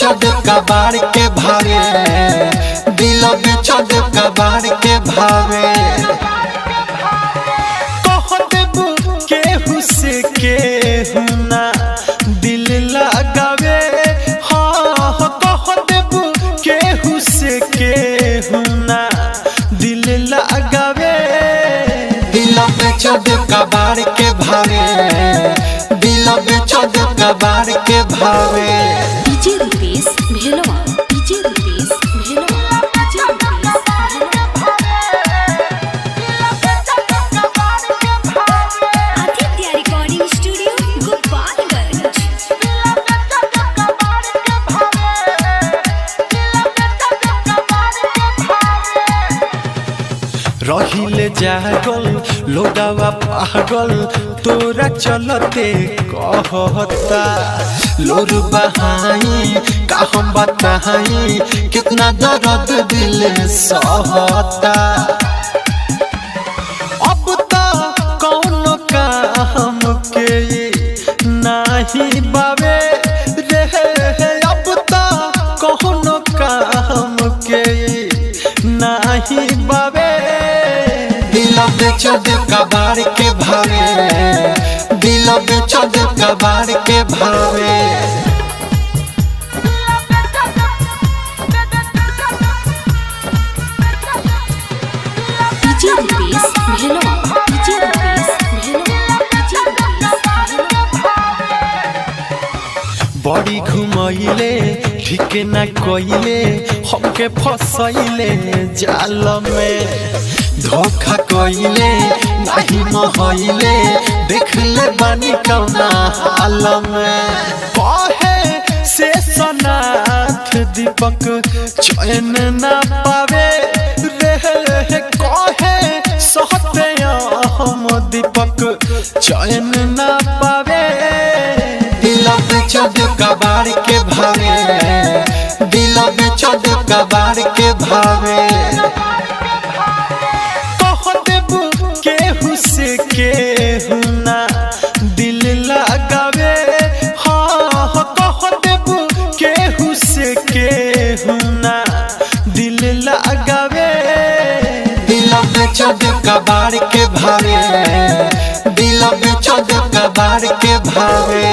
बेचो दे कबाड़ के भावे, दिल बेचो दे कबाड़ के भावे। कह देबू केहू से केहू ना दिल लगावे, हाँ कह देबू केहू से केहू ना दिल लगावे। दिल बेचो दे कबाड़ के भावे, दिल बेचो दे कबाड़ के भावे। DJ Rupesh Bhelwa, DJ Rupesh Bhelwa, DJ Rupesh Bhelwa. Aditya recording studio Gopalganj. रहिले जागल लोगावा पागल तोरा चलते कहता। लोर बहाई का हम बताई, कितना दर्द दिल सहता। अब तो कौन काम के नहीं बावे रे, अब तो कौन काम के नहीं बावे। दिल बेचो दे कबाड़ के भावे, दिल बेचो दे कबाड़ के भावे। DJ Rupesh Bhelwa, DJ Rupesh Bhelwa, DJ Rupesh Bhelwa. बड़ी घुमैले ठीक न कइले, हमके फसैले जाल में। धोखा कइले नहीं महइले, देख ले बानी कौना हाल में। कहे से सनाथ दीपक चैन न पावे रे, कहे सहते हम दीपक चैन न पावे। दिल बेचो दे कबाड़ के भावे, दिल बेचो दे कबाड़ के भावे। कह देबू केहू से केहू ना दिल लगावे, हाँ कह देबू केहू से केहू ना दिल लगावे। दिल बेचो दे कबाड़ के भावे, दिल बेचो दे कबाड़ के भावे।